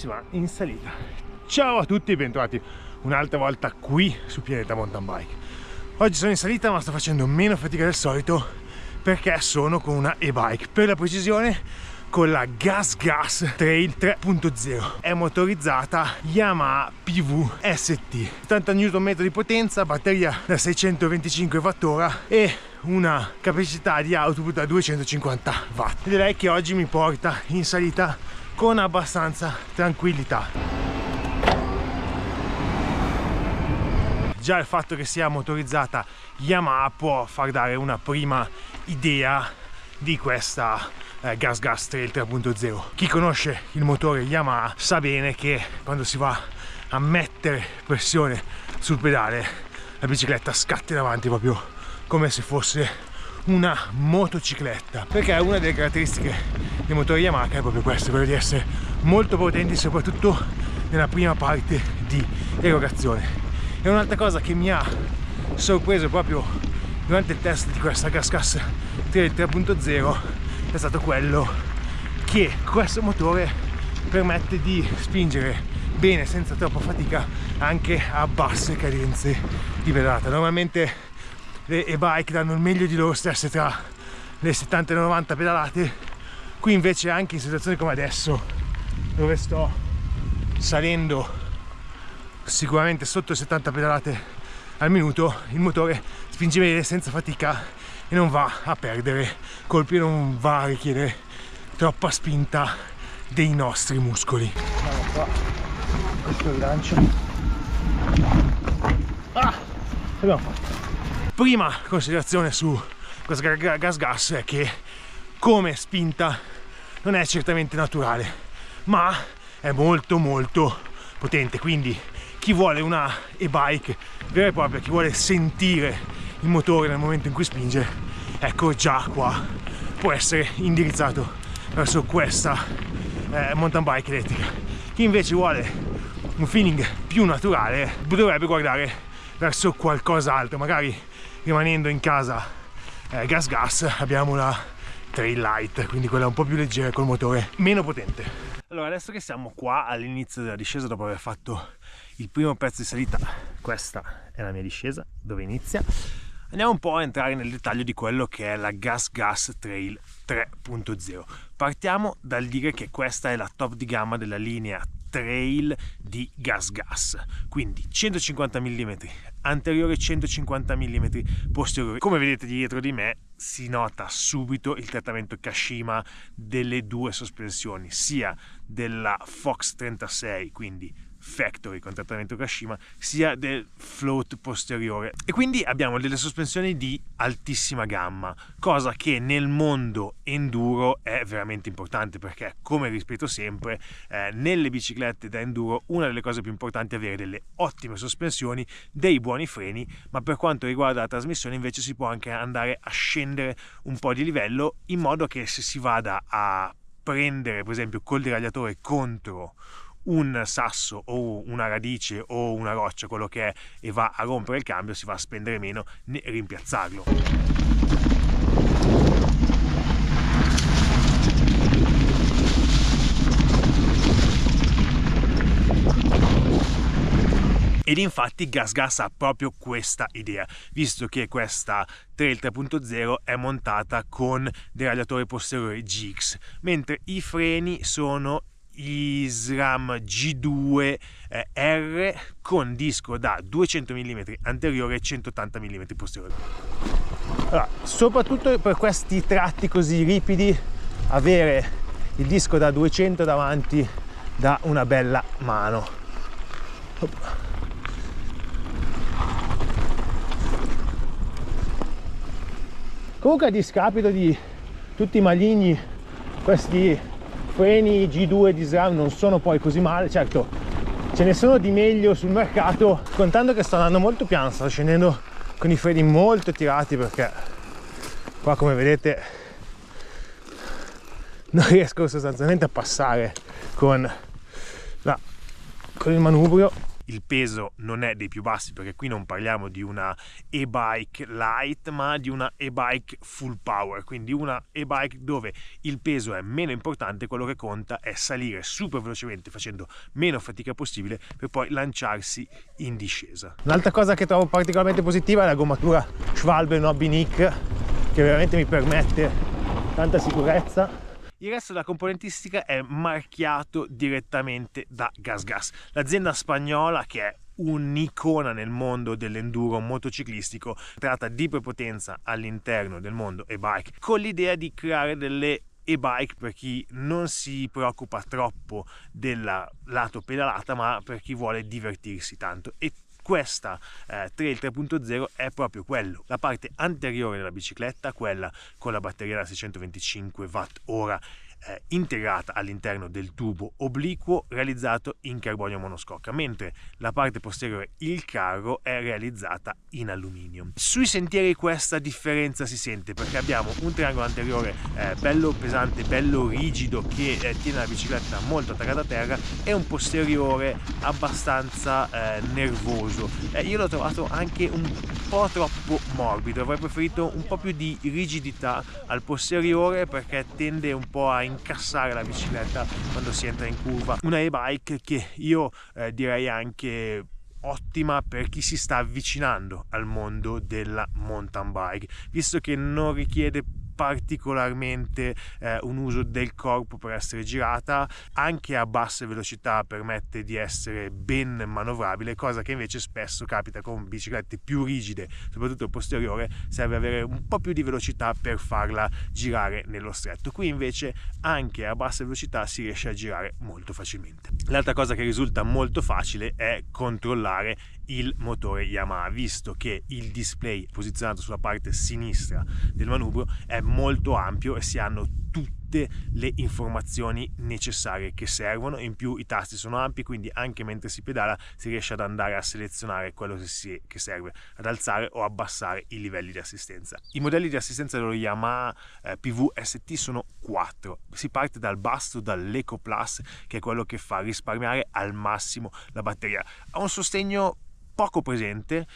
si va in salita. Ciao a tutti e bentrovati un'altra volta qui su Pianeta Mountain Bike. Oggi sono in salita ma sto facendo meno fatica del solito perché sono con una e-bike, per la precisione con la GasGas Trail 3.0. È motorizzata Yamaha PV ST, 80 Nm di potenza, batteria da 625 Wh e una capacità di output da 250 Watt. Direi che oggi mi porta in salita con abbastanza tranquillità. Già il fatto che sia motorizzata Yamaha può far dare una prima idea di questa GasGas Trail 3.0. Chi conosce il motore Yamaha sa bene che quando si va a mettere pressione sul pedale la bicicletta scatta in avanti proprio come se fosse una motocicletta, perché una delle caratteristiche dei motori Yamaha è proprio questo, quello di essere molto potenti soprattutto nella prima parte di erogazione. E un'altra cosa che mi ha sorpreso proprio durante il test di questa GasGas Trail 3.0 è stato quello che questo motore permette di spingere bene senza troppa fatica anche a basse cadenze di pedalata. Normalmente le e-bike danno il meglio di loro stesse tra le 70 e le 90 pedalate, qui invece anche in situazioni come adesso dove sto salendo sicuramente sotto le 70 pedalate al minuto, il motore spinge bene senza fatica e non va a perdere colpi, non va a richiedere troppa spinta dei nostri muscoli. Andiamo qua, questo è il lancio. Abbiamo fatto. Prima considerazione su questa GasGas è che come spinta non è certamente naturale, ma è molto potente, quindi chi vuole una e-bike vera e propria, chi vuole sentire il motore nel momento in cui spinge, ecco già qua può essere indirizzato verso questa mountain bike elettrica. Chi invece vuole un feeling più naturale dovrebbe guardare verso qualcos'altro, magari rimanendo in casa GasGas abbiamo la Trail Light, quindi quella un po' più leggera col motore meno potente. Allora, adesso che siamo qua all'inizio della discesa, dopo aver fatto il primo pezzo di salita, questa è la mia discesa dove inizia, andiamo un po' a entrare nel dettaglio di quello che è la GasGas Trail 3.0. Partiamo dal dire che questa è la top di gamma della linea Trail di GasGas, quindi 150 mm anteriore, 150 mm posteriore. Come vedete dietro di me si nota subito il trattamento Kashima delle due sospensioni, sia della Fox 36, quindi Factory con trattamento Kashima, sia del float posteriore, e quindi abbiamo delle sospensioni di altissima gamma, cosa che nel mondo enduro è veramente importante, perché come ripeto sempre nelle biciclette da enduro una delle cose più importanti è avere delle ottime sospensioni, dei buoni freni, ma per quanto riguarda la trasmissione invece si può anche andare a scendere un po' di livello, in modo che se si vada a prendere per esempio col deragliatore contro un sasso o una radice o una roccia, quello che è, e va a rompere il cambio, si va a spendere meno nel rimpiazzarlo. Ed infatti GasGas ha proprio questa idea, visto che questa Trail 3.0 è montata con deragliatore posteriore GX, mentre i freni sono i SRAM G2 R con disco da 200 mm anteriore e 180 mm posteriore. Allora, soprattutto per questi tratti così ripidi, avere il disco da 200 davanti dà una bella mano. Comunque, a discapito di tutti i maligni, questi freni G2 di SRAM non sono poi così male. Certo, ce ne sono di meglio sul mercato, contando che sto andando molto piano, sto scendendo con i freni molto tirati, perché qua come vedete non riesco sostanzialmente a passare con il manubrio, Il peso non è dei più bassi, perché qui non parliamo di una e-bike light, ma di una e-bike full power, quindi una e-bike dove il peso è meno importante, quello che conta è salire super velocemente facendo meno fatica possibile per poi lanciarsi in discesa. Un'altra cosa che trovo particolarmente positiva è la gommatura Schwalbe Nobby Nick, che veramente mi permette tanta sicurezza. Il resto della componentistica è marchiato direttamente da GasGas, l'azienda spagnola che è un'icona nel mondo dell'enduro motociclistico, tratta di prepotenza all'interno del mondo e-bike, con l'idea di creare delle e-bike per chi non si preoccupa troppo del lato pedalata, ma per chi vuole divertirsi tanto. E questa Trail 3.0 è proprio quello. La parte anteriore della bicicletta, quella con la batteria da 625 Wh integrata all'interno del tubo obliquo realizzato in carbonio monoscocca, mentre la parte posteriore, il carro, è realizzata in alluminio. Sui sentieri questa differenza si sente, perché abbiamo un triangolo anteriore bello pesante, bello rigido, che tiene la bicicletta molto attaccata a terra, e un posteriore abbastanza nervoso. Io l'ho trovato anche un po' troppo morbido, avrei preferito un po' più di rigidità al posteriore, perché tende un po' a incassare la bicicletta quando si entra in curva. Una e-bike che io direi anche ottima per chi si sta avvicinando al mondo della mountain bike, visto che non richiede particolarmente un uso del corpo per essere girata, anche a basse velocità permette di essere ben manovrabile, cosa che invece spesso capita con biciclette più rigide, soprattutto il posteriore, serve avere un po' più di velocità per farla girare nello stretto. Qui invece anche a basse velocità si riesce a girare molto facilmente. L'altra cosa che risulta molto facile è controllare il motore Yamaha, visto che il display posizionato sulla parte sinistra del manubrio è molto ampio e si hanno tutte le informazioni necessarie che servono. In più i tasti sono ampi, quindi anche mentre si pedala si riesce ad andare a selezionare quello che serve ad alzare o abbassare i livelli di assistenza. I modelli di assistenza dello Yamaha PV-ST sono 4. Si parte dal basso, dall'Eco Plus, che è quello che fa risparmiare al massimo la batteria. Ha un sostegno poco presente,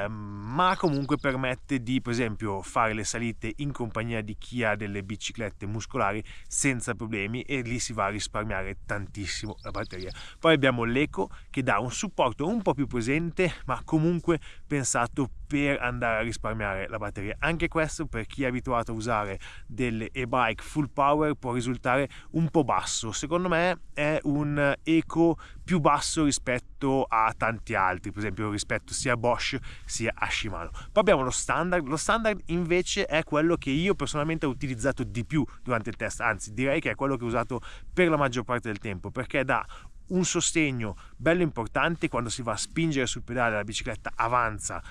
ma comunque permette di, per esempio, fare le salite in compagnia di chi ha delle biciclette muscolari senza problemi, e lì si va a risparmiare tantissimo la batteria. Poi abbiamo l'Eco, che dà un supporto un po' più presente, ma comunque pensato per andare a risparmiare la batteria. Anche questo, per chi è abituato a usare delle e-bike full power, può risultare un po' basso. Secondo me è un Eco più basso rispetto a tanti altri, per esempio rispetto sia a Bosch sia a Shimano. Poi abbiamo lo standard invece è quello che io personalmente ho utilizzato di più durante il test, anzi direi che è quello che ho usato per la maggior parte del tempo, perché dà un sostegno bello importante. Quando si va a spingere sul pedale la bicicletta avanza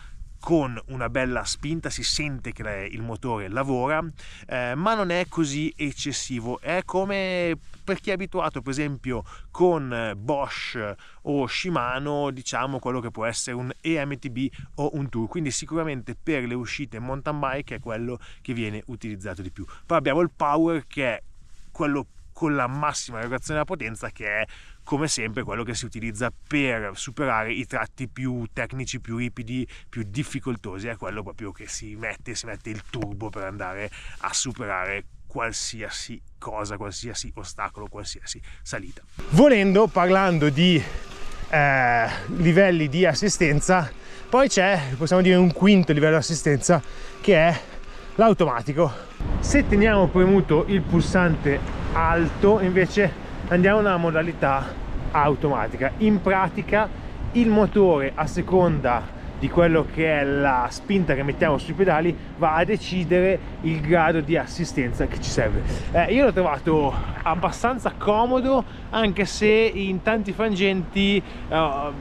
con una bella spinta, si sente che il motore lavora, ma non è così eccessivo. È come per chi è abituato per esempio con Bosch o Shimano, diciamo quello che può essere un EMTB o un Tour, quindi sicuramente per le uscite mountain bike è quello che viene utilizzato di più. Poi abbiamo il Power, che è quello con la massima regolazione della potenza, che è come sempre quello che si utilizza per superare i tratti più tecnici, più ripidi, più difficoltosi. È quello proprio che si mette il turbo per andare a superare qualsiasi cosa, qualsiasi ostacolo, qualsiasi salita. Volendo, parlando di livelli di assistenza, poi c'è, possiamo dire, un quinto livello di assistenza, che è l'automatico. Se teniamo premuto il pulsante alto, invece andiamo nella modalità automatica. In pratica il motore, a seconda di quello che è la spinta che mettiamo sui pedali, va a decidere il grado di assistenza che ci serve. Io l'ho trovato abbastanza comodo, anche se in tanti frangenti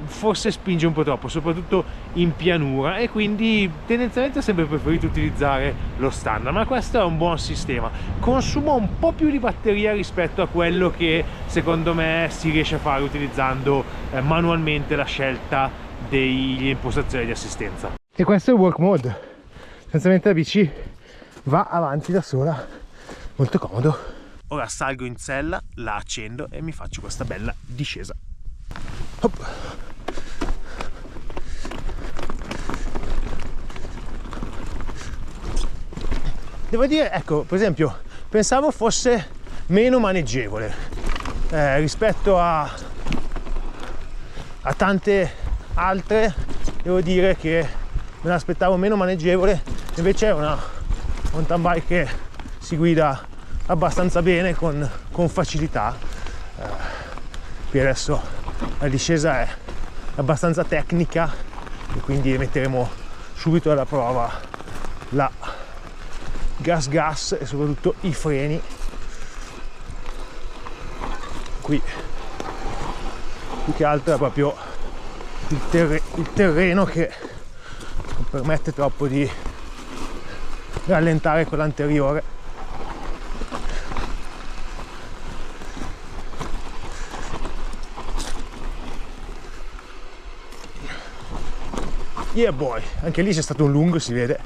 forse spinge un po' troppo, soprattutto in pianura, e quindi tendenzialmente ho sempre preferito utilizzare lo standard, ma questo è un buon sistema. Consuma un po' più di batteria rispetto a quello che secondo me si riesce a fare utilizzando manualmente la scelta delle impostazioni di assistenza. E questo è il work mode. Sostanzialmente la bici va avanti da sola, molto comodo. Ora salgo in sella, la accendo e mi faccio questa bella discesa. Hop. devo dire, ecco, per esempio, pensavo fosse meno maneggevole rispetto a tante altre. Devo dire che me l'aspettavo meno maneggevole, invece è una mountain bike che si guida abbastanza bene, con facilità. Qui adesso la discesa è abbastanza tecnica e quindi metteremo subito alla prova la gas e soprattutto i freni. Qui più che altro è proprio il terreno che non permette troppo di rallentare con l'anteriore. Yeah boy, anche lì c'è stato un lungo, si vede.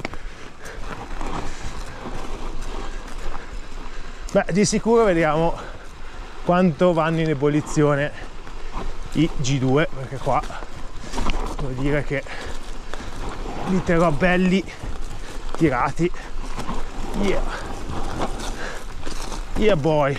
Beh, di sicuro vediamo quanto vanno in ebollizione i G2, perché qua devo dire che li terrò belli tirati. Yeah boy.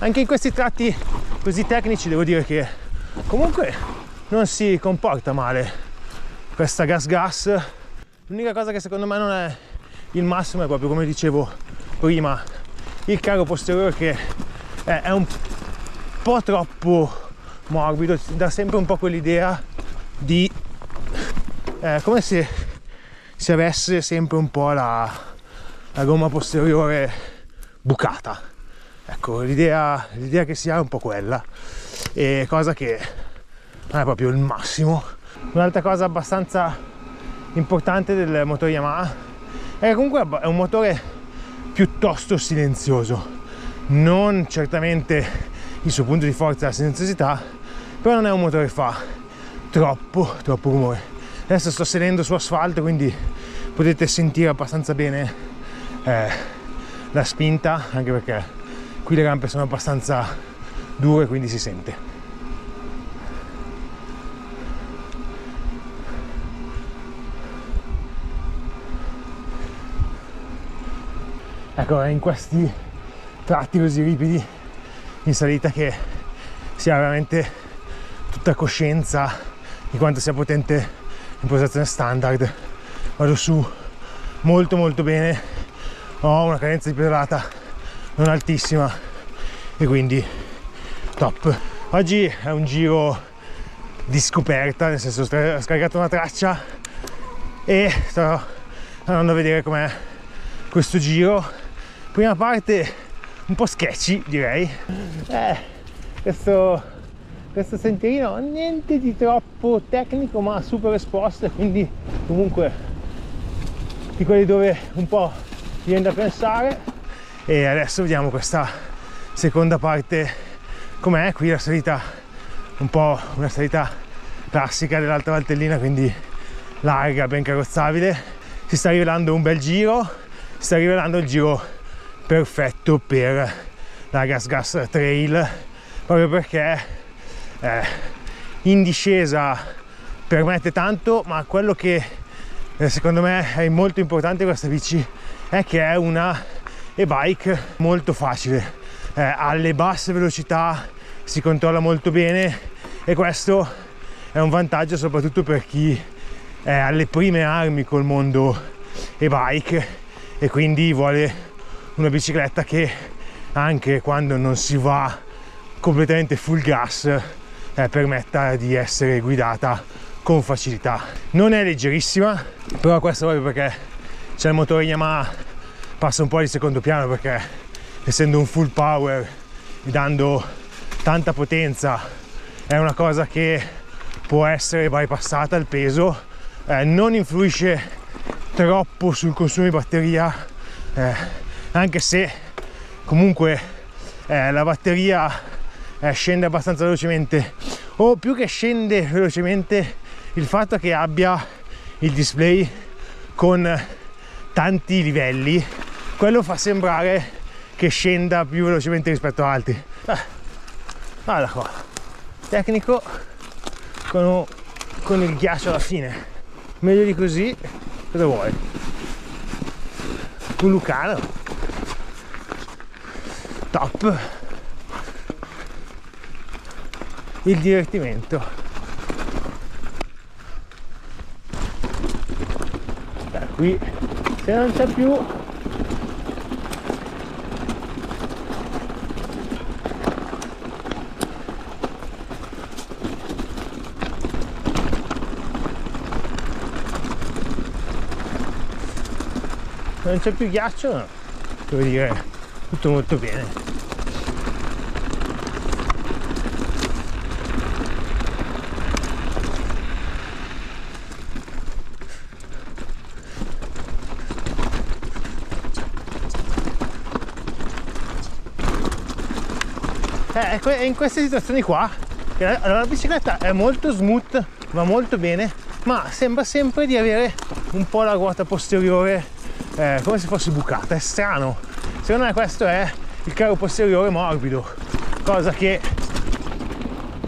Anche in questi tratti così tecnici devo dire che comunque non si comporta male questa gas. L'unica cosa che secondo me non è il massimo è proprio, come dicevo prima, il caro posteriore, che è un po' troppo morbido, dà sempre un po' quell'idea di come se si avesse sempre un po' la gomma posteriore bucata. Ecco, l'idea che si ha è un po' quella, e cosa che non è proprio il massimo. Un'altra cosa abbastanza importante del motore Yamaha è che comunque è un motore piuttosto silenzioso, non certamente il suo punto di forza è la silenziosità, però non è un motore che fa troppo rumore. Adesso sto sedendo su asfalto, quindi potete sentire abbastanza bene la spinta, anche perché qui le rampe sono abbastanza dure, quindi si sente. Ecco, è in questi tratti così ripidi in salita che si ha veramente tutta coscienza di quanto sia potente in posizione standard. Vado su molto bene, ho una cadenza di pedalata non altissima e quindi top. Oggi è un giro di scoperta, nel senso ho scaricato una traccia e sto andando a vedere com'è questo giro. Prima parte un po' sketchy, direi. Questo sentierino niente di troppo tecnico, ma super esposto, quindi comunque di quelli dove un po' viene da pensare. E adesso vediamo questa seconda parte com'è. Qui la salita un po' una salita classica dell'Alta Valtellina, quindi larga, ben carrozzabile. Si sta rivelando un bel giro, si sta rivelando il giro perfetto per la Gas Trail, proprio perché in discesa permette tanto, ma quello che secondo me è molto importante di questa bici è che è una e-bike molto facile, alle basse velocità si controlla molto bene, e questo è un vantaggio soprattutto per chi è alle prime armi col mondo e-bike e quindi vuole una bicicletta che anche quando non si va completamente full gas permetta di essere guidata con facilità. Non è leggerissima, però questo proprio perché c'è il motore Yamaha passa un po' di secondo piano, perché essendo un full power e dando tanta potenza è una cosa che può essere bypassata il peso, non influisce troppo sul consumo di batteria, anche se comunque la batteria scende abbastanza velocemente, o più che scende velocemente, il fatto che abbia il display con tanti livelli, quello fa sembrare che scenda più velocemente rispetto a altri. Guarda qua, tecnico con il ghiaccio alla fine, meglio di così cosa vuoi? Un Lucano top, il divertimento. Da qui se non c'è più ghiaccio, devo dire tutto molto bene. È in queste situazioni qua che la bicicletta è molto smooth, va molto bene, ma sembra sempre di avere un po' la ruota posteriore come se fosse bucata. È strano, secondo me questo è il cavo posteriore morbido, cosa che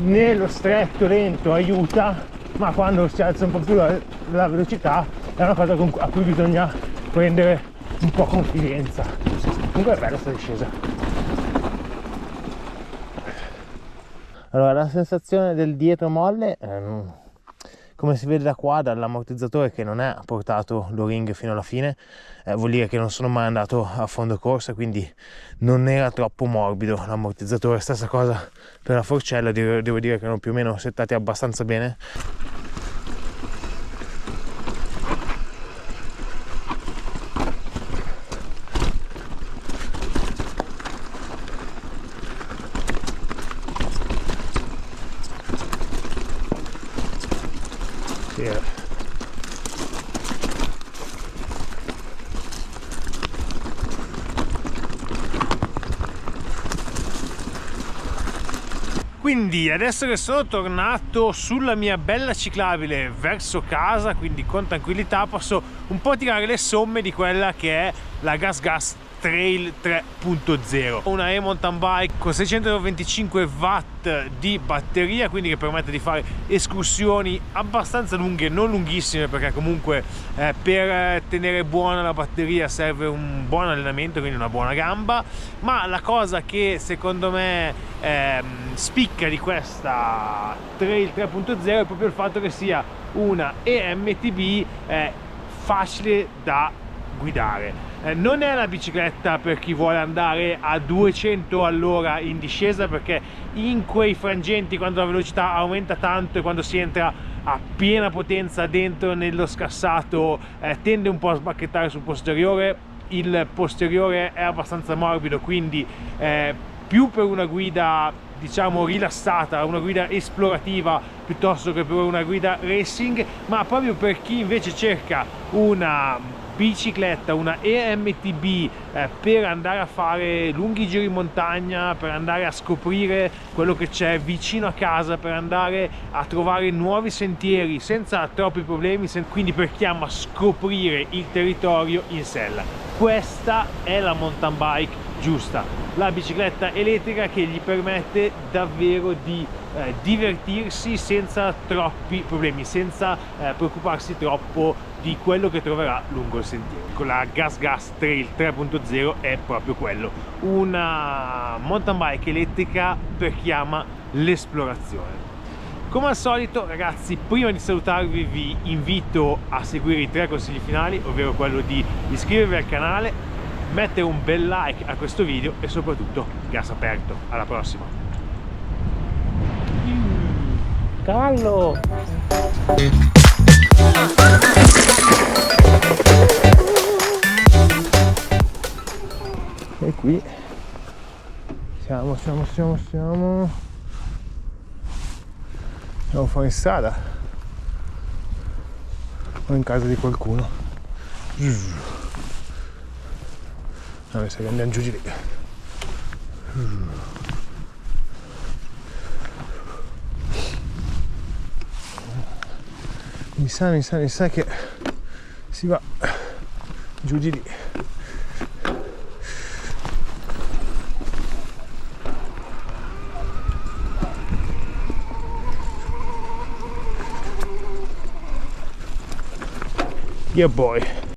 nello stretto lento aiuta, ma quando si alza un po' più la velocità è una cosa a cui bisogna prendere un po' confidenza. Comunque è bella sta discesa. Allora, la sensazione del dietro molle, come si vede da qua dall'ammortizzatore che non è portato l'O-ring fino alla fine, vuol dire che non sono mai andato a fondo corsa, quindi non era troppo morbido l'ammortizzatore. Stessa cosa per la forcella, devo dire che erano più o meno settati abbastanza bene. Quindi adesso che sono tornato sulla mia bella ciclabile verso casa, quindi con tranquillità, posso un po' tirare le somme di quella che è la GasGas Trail 3.0, una e-mountain bike con 625 watt di batteria, quindi che permette di fare escursioni abbastanza lunghe, non lunghissime, perché comunque per tenere buona la batteria serve un buon allenamento, quindi una buona gamba. Ma la cosa che secondo me spicca di questa Trail 3.0 è proprio il fatto che sia una EMTB facile da guidare. Non è la bicicletta per chi vuole andare a 200 all'ora in discesa, perché in quei frangenti, quando la velocità aumenta tanto e quando si entra a piena potenza dentro nello scassato, tende un po' a sbacchettare sul posteriore. Il posteriore è abbastanza morbido, quindi più per una guida diciamo rilassata, una guida esplorativa piuttosto che per una guida racing. Ma proprio per chi invece cerca una bicicletta, una EMTB per andare a fare lunghi giri in montagna, per andare a scoprire quello che c'è vicino a casa, per andare a trovare nuovi sentieri senza troppi problemi, quindi per chi ama scoprire il territorio in sella, questa è la mountain bike giusta, la bicicletta elettrica che gli permette davvero di divertirsi senza troppi problemi, senza preoccuparsi troppo di quello che troverà lungo il sentiero. Con la GasGas Trail 3.0 è proprio quello, una mountain bike elettrica per chi ama l'esplorazione. Come al solito ragazzi, prima di salutarvi vi invito a seguire i 3 consigli finali, ovvero quello di iscrivervi al canale, mettere un bel like a questo video e soprattutto gas aperto. Alla prossima. Cavallo! E qui siamo fuori strada o in casa di qualcuno. No, mi sa che andiamo giù di lì. Mi sa che si va giù di lì. Yeah boy.